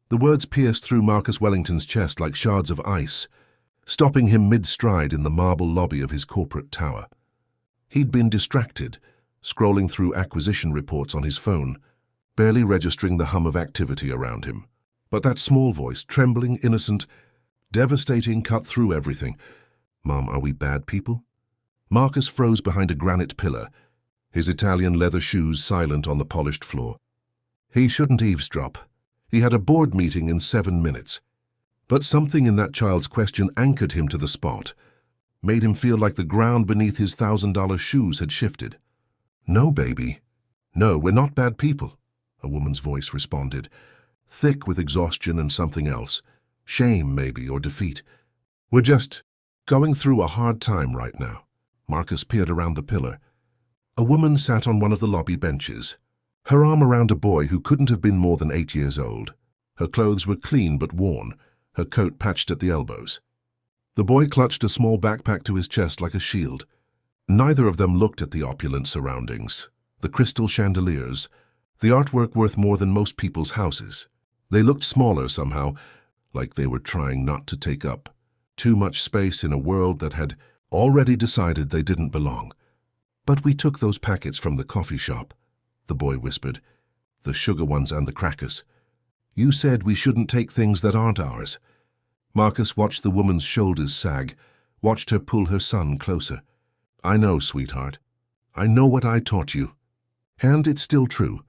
The words pierced through Marcus Wellington's chest like shards of ice, stopping him mid-stride in the marble lobby of his corporate tower. He'd been distracted, scrolling through acquisition reports on his phone, barely registering the hum of activity around him. But that small voice, trembling, innocent, devastating, cut through everything. "Mom, are we bad people?" Marcus froze behind a granite pillar, his Italian leather shoes silent on the polished floor. He shouldn't eavesdrop. He had a board meeting in 7 minutes. But something in that child's question anchored him to the spot, made him feel like the ground beneath his $1,000 shoes had shifted. "No, baby. No, we're not bad people," a woman's voice responded, thick with exhaustion and something else, shame maybe, or defeat. "We're just going through a hard time right now." Marcus peered around the pillar. A woman sat on one of the lobby benches, her arm around a boy who couldn't have been more than 8 years old. Her clothes were clean but worn, her coat patched at the elbows. The boy clutched a small backpack to his chest like a shield. Neither of them looked at the opulent surroundings, the crystal chandeliers, the artwork worth more than most people's houses. They looked smaller somehow, like they were trying not to take up too much space in a world that had already decided they didn't belong. "But we took those packets from the coffee shop," the boy whispered. "The sugar ones and the crackers. You said we shouldn't take things that aren't ours." Marcus watched the woman's shoulders sag, watched her pull her son closer. "I know, sweetheart. I know what I taught you. And it's still true.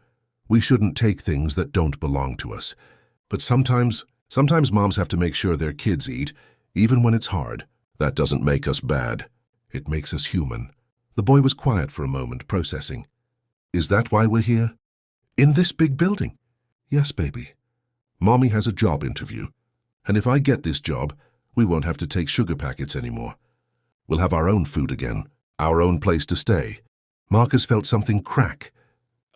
We shouldn't take things that don't belong to us. But sometimes moms have to make sure their kids eat, even when it's hard. That doesn't make us bad. It makes us human." The boy was quiet for a moment, processing. "Is that why we're here? In this big building?" "Yes, baby. Mommy has a job interview. And if I get this job, we won't have to take sugar packets anymore. We'll have our own food again, our own place to stay." Marcus felt something crack,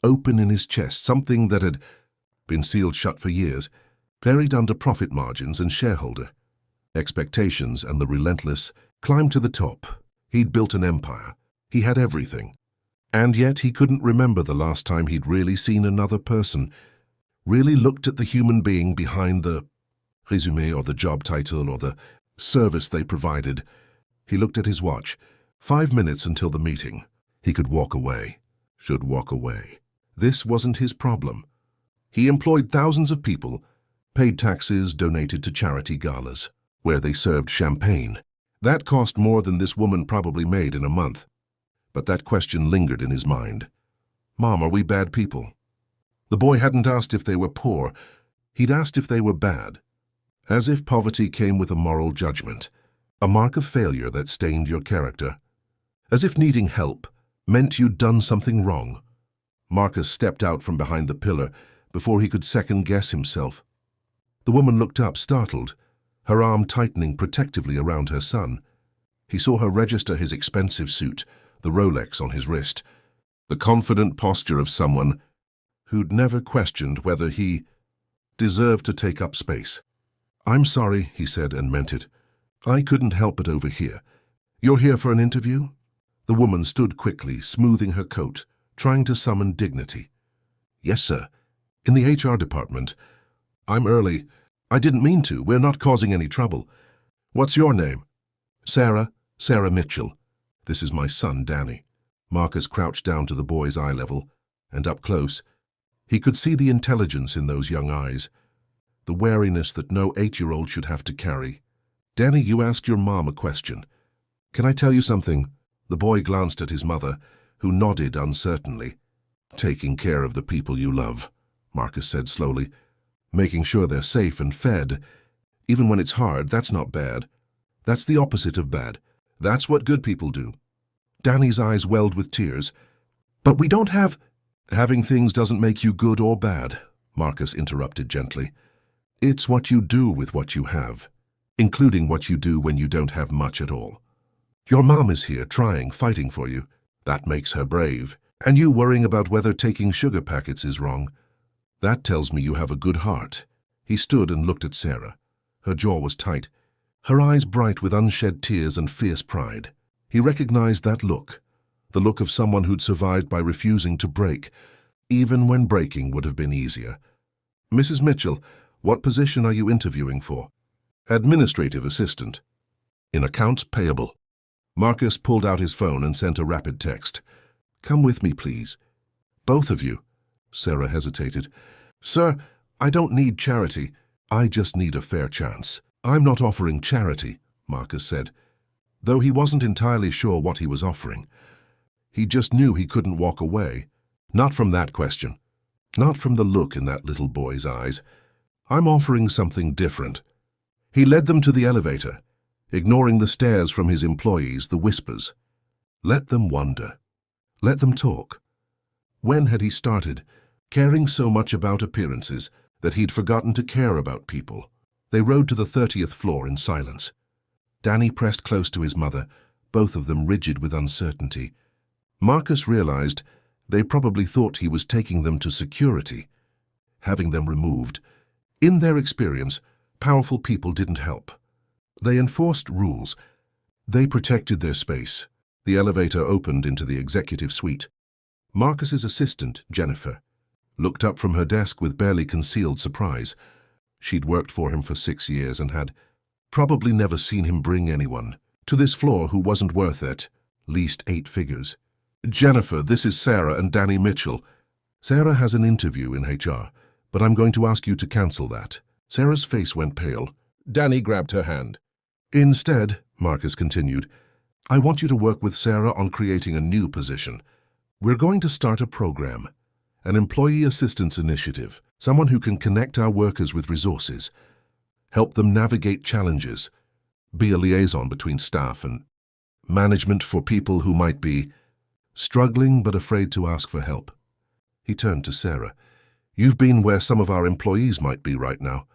open in his chest, something that had been sealed shut for years, buried under profit margins and shareholder expectations, and the relentless climb to the top. He'd built an empire. He had everything. And yet he couldn't remember the last time he'd really seen another person, really looked at the human being behind the resume or the job title or the service they provided. He looked at his watch. 5 minutes until the meeting. He could walk away. Should walk away. This wasn't his problem. He employed thousands of people, paid taxes, donated to charity galas, where they served champagne. That cost more than this woman probably made in a month. But that question lingered in his mind. "Mom, are we bad people?" The boy hadn't asked if they were poor. He'd asked if they were bad. As if poverty came with a moral judgment, a mark of failure that stained your character. As if needing help meant you'd done something wrong. Marcus stepped out from behind the pillar before he could second-guess himself. The woman looked up, startled, her arm tightening protectively around her son. He saw her register his expensive suit, the Rolex on his wrist, the confident posture of someone who'd never questioned whether he deserved to take up space. "I'm sorry," he said, and meant it. "I couldn't help but overhear. You're here for an interview?" The woman stood quickly, smoothing her coat, trying to summon dignity. "Yes, sir. In the HR department. I'm early. I didn't mean to. We're not causing any trouble. What's your name?" "Sarah Mitchell. This is my son, Danny." Marcus crouched down to the boy's eye level, and up close, he could see the intelligence in those young eyes, the wariness that no 8-year-old should have to carry. "Danny, you asked your mom a question. Can I tell you something?" The boy glanced at his mother, who nodded uncertainly. "Taking care of the people you love," Marcus said slowly. "Making sure they're safe and fed. Even when it's hard, that's not bad. That's the opposite of bad. That's what good people do." Danny's eyes welled with tears. "But we don't have—" "Having things doesn't make you good or bad," Marcus interrupted gently. "It's what you do with what you have, including what you do when you don't have much at all. Your mom is here, trying, fighting for you. That makes her brave. And you worrying about whether taking sugar packets is wrong. That tells me you have a good heart." He stood and looked at Sarah. Her jaw was tight, her eyes bright with unshed tears and fierce pride. He recognized that look, the look of someone who'd survived by refusing to break, even when breaking would have been easier. "Mrs. Mitchell, What position are you interviewing for? Administrative assistant. In accounts payable. Marcus pulled out his phone and sent a rapid text. Come with me, please. Both of you. Sarah hesitated. Sir, I don't need charity. I just need a fair chance. I'm not offering charity, Marcus said, though he wasn't entirely sure what he was offering. He just knew he couldn't walk away. Not from that question. Not from the look in that little boy's eyes. I'm offering something different. He led them to the elevator, ignoring the stares from his employees, the whispers. Let them wonder. Let them talk. When had he started, caring so much about appearances that he'd forgotten to care about people? They rode to the 30th floor in silence. Danny pressed close to his mother, both of them rigid with uncertainty. Marcus realized they probably thought he was taking them to security, having them removed. In their experience, powerful people didn't help. They enforced rules. They protected their space. The elevator opened into the executive suite. Marcus's assistant, Jennifer, looked up from her desk with barely concealed surprise. She'd worked for him for 6 years and had probably never seen him bring anyone to this floor who wasn't worth at least 8 figures. Jennifer, this is Sarah and Danny Mitchell. Sarah has an interview in HR, but I'm going to ask you to cancel that. Sarah's face went pale. Danny grabbed her hand. Instead, Marcus continued, I want you to work with Sarah on creating a new position. We're going to start a program, an employee assistance initiative, someone who can connect our workers with resources, help them navigate challenges, be a liaison between staff and management for people who might be struggling but afraid to ask for help. He turned to Sarah. You've been where some of our employees might be right now.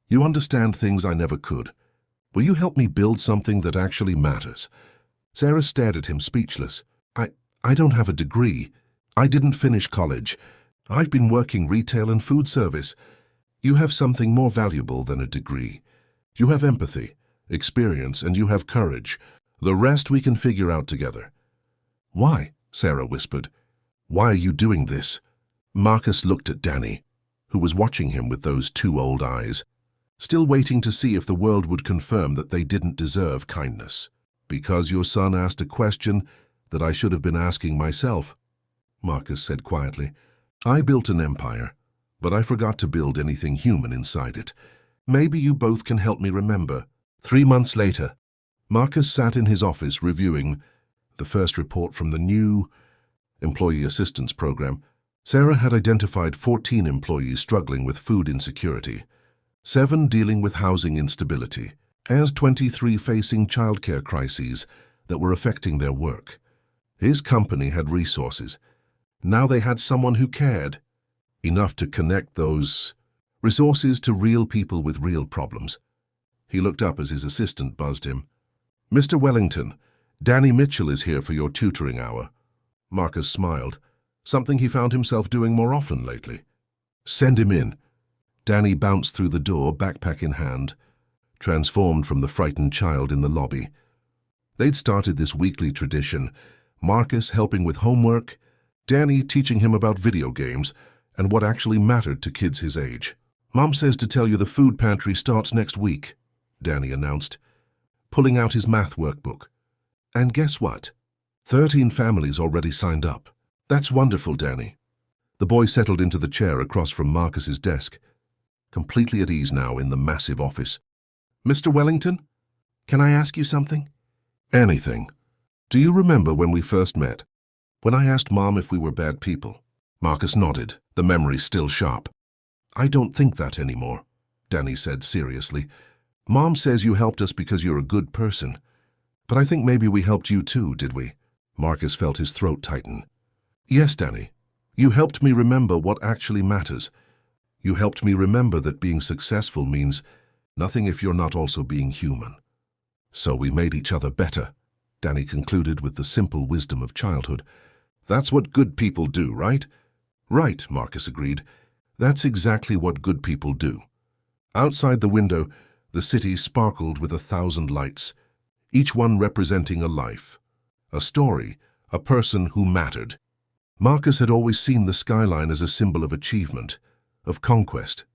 You understand things I never could. Will you help me build something that actually matters? Sarah stared at him, speechless. I don't have a degree. I didn't finish college. I've been working retail and food service. You have something more valuable than a degree. You have empathy, experience, and you have courage. The rest we can figure out together. Why? Sarah whispered. Why are you doing this? Marcus looked at Danny, who was watching him with those 2 old eyes, still waiting to see if the world would confirm that they didn't deserve kindness. Because your son asked a question that I should have been asking myself, Marcus said quietly. I built an empire, but I forgot to build anything human inside it. Maybe you both can help me remember. 3 months later, Marcus sat in his office reviewing the first report from the new employee assistance program. Sarah had identified 14 employees struggling with food insecurity, 7 dealing with housing instability, and 23 facing childcare crises that were affecting their work. His company had resources. Now they had someone who cared, enough to connect those resources to real people with real problems. He looked up as his assistant buzzed him. Mr. Wellington, Danny Mitchell is here for your tutoring hour. Marcus smiled, something he found himself doing more often lately. Send him in. Danny bounced through the door, backpack in hand, transformed from the frightened child in the lobby. They'd started this weekly tradition, Marcus helping with homework, Danny teaching him about video games and what actually mattered to kids his age. Mom says to tell you the food pantry starts next week, Danny announced, pulling out his math workbook. And guess what? 13 families already signed up. That's wonderful, Danny. The boy settled into the chair across from Marcus's desk, completely at ease now in the massive office. Mr. Wellington, can I ask you something? Anything. Do you remember when we first met? When I asked Mom if we were bad people? Marcus nodded, the memory still sharp. I don't think that anymore, Danny said seriously. Mom says you helped us because you're a good person. But I think maybe we helped you too, did we? Marcus felt his throat tighten. Yes, Danny. You helped me remember what actually matters. You helped me remember that being successful means nothing if you're not also being human. So we made each other better, Danny concluded with the simple wisdom of childhood. That's what good people do, right? Right, Marcus agreed. That's exactly what good people do. Outside the window, the city sparkled with 1,000 lights, each one representing a life, a story, a person who mattered. Marcus had always seen the skyline as a symbol of achievement, of conquest.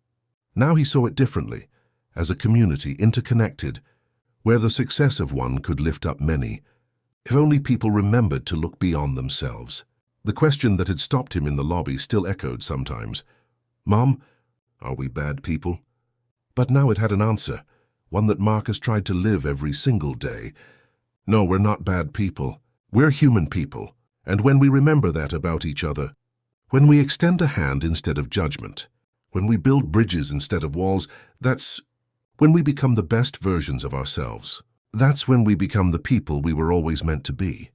Now he saw it differently, as a community interconnected, where the success of one could lift up many, if only people remembered to look beyond themselves. The question that had stopped him in the lobby still echoed sometimes. "Mom, are we bad people?" But now it had an answer, one that Marcus tried to live every single day. No, we're not bad people. We're human people. And when we remember that about each other, when we extend a hand instead of judgment, when we build bridges instead of walls, that's when we become the best versions of ourselves. That's when we become the people we were always meant to be.